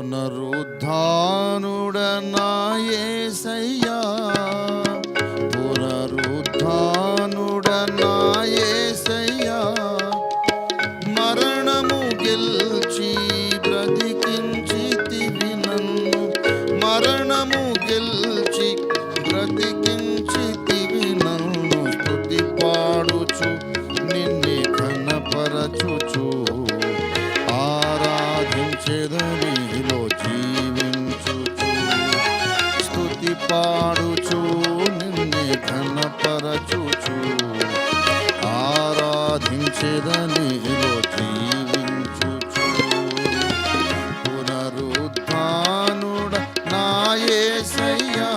పునరుద్ధానుడనా యేసయ్యా, పునరుద్ధానుడనా యేసయ్యా, మరణము గెల్చి బ్రతికించితివి నన్ను, మరణము గెల్చి బ్రతికించితివి నన్ను, స్తుతి పాడుచు నిన్నే ఘనపరచుచు ఆరాధించెదనిలో జీవించుచు, స్తుతి పాడుచు నిన్నే ఘనపరచుచు ఆరాధించెదనిలో జీవించుచు. పునరుద్ధానుడ నా యేసయ్యా,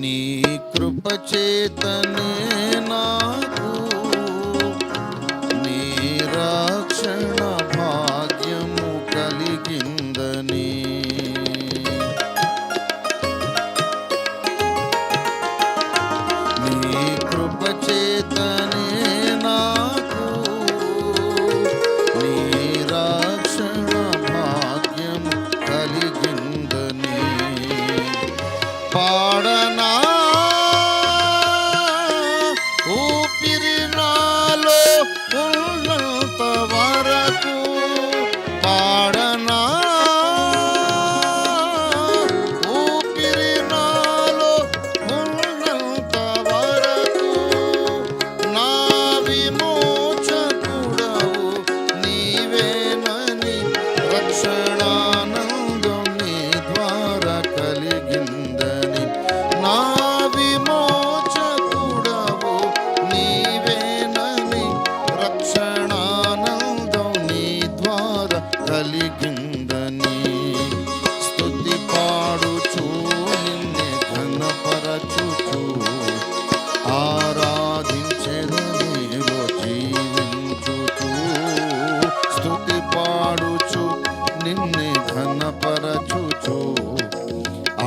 నీ కృపచేతనే నాకు నీ రక్షణ భాగ్యము కలిగిందని, నీ కృపచేతనే నాకు నీ రక్షణ భాగ్యము కలిగిందని, పాడనా ఊపిరి నాలో ఉన్నంత వరకు, పాడనా ఊపిరి నాలో ఉన్నంత వరకు, నా విమోచకుడవు నీవేనని రక్షణానందం నీ ద్వారా కలిగిందని, నా విమోచకుడవు నీవేనని రక్షణానందం నీ ద్వారా కలిగిందని, స్తుతి పాడుచు నిన్నే ఘనపరచుచు ఆరాధించెదనిలో జీవించుచు, స్తుతి పాడుచు నిన్నే ఘనపరచుచు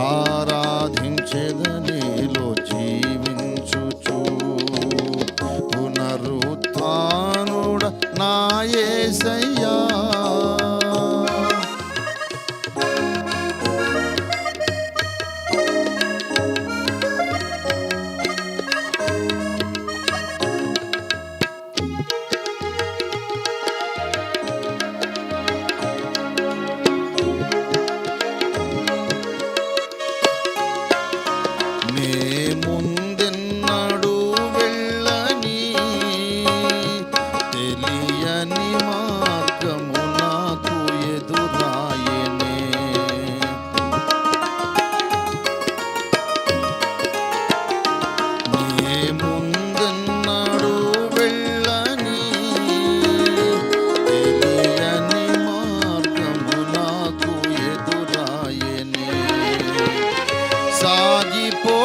ఆరాధించెదనిలో జీవించుచు. పునరుత్థానుడ నా యేసయ్యా, నే ముందెన్నడూ వెళ్ళని తెలియని మార్గము నాకు ఎదురాయెనే, నే ముందెన్నడూ వెళ్ళని తెలియని మార్గము నాకు ఎదురాయెనే, సాగిపో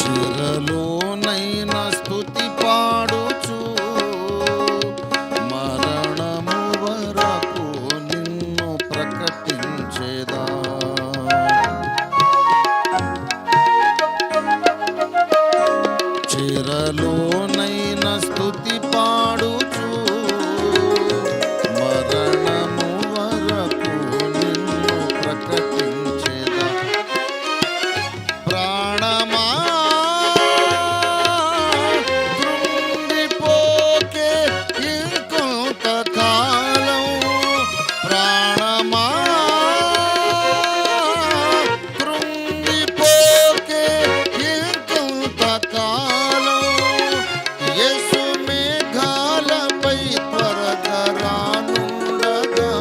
చెరలోనైనా స్తుతి పాడుచు మరణము వరకు నిన్ను ప్రకటించేదా. చెరలోనైనా స్తుతి పాడుచు మరణము వరకు నిన్ను ప్రకటించేదా. ప్రాణమా కృంగిపోకే ఇంకొంతకాలం, ప్రాణమా కృంగిపోకే ఇంకొంతకాలం. యేసు మేఘాలపై త్వరగా రానుండగా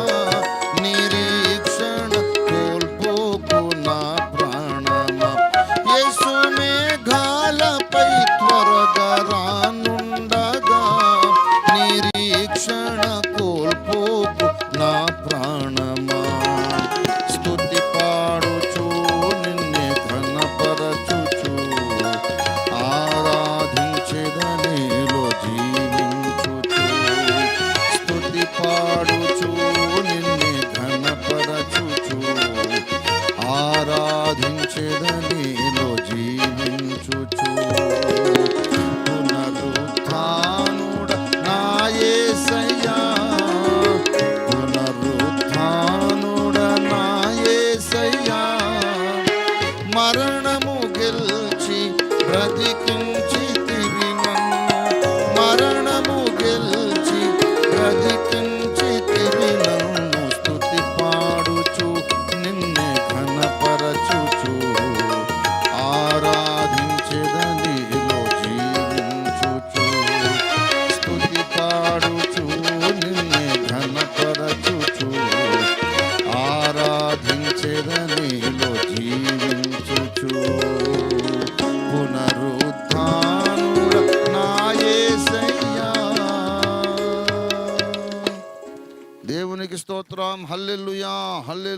నిరీక్షణ కోల్పోకు నా ప్రాణమా. యేసు మేఘాలపై త్వరగా రానుండగా నిరీక్షణ కోల్పోకు నా ప్రాణమా. స్తుతి పాడుచు నిన్నే ఘనపరచుచు ఆరాధించెదనేలో జీవించుచు. స్తుతి పాడుచు నిన్నే ఘనపరచుచు ఆరాధించెదనేలో జీవించుచు. పునరుత్థానుడ నా యేసయ్యా, పునరుత్థానుడ నా యేసయ్యా, మరణము గెల్చి బ్రతికించితివి నన్ను, మరణము గెల్చి బ్రతికించితివి నన్ను. స్తుతి పాడుచు నిన్నే ఘనపరచుచు ఆరాధించెదనిలో జీవించుచు. స్తుతి పాడుచు నిన్నే ఘనపరచుచు ఆరాధించెదనిలో జీవించుచు. పునరుత్థానుడ నా యేసయ్యా. దేవునికి స్తోత్రం. హల్లెలూయా, హల్లెలూయా.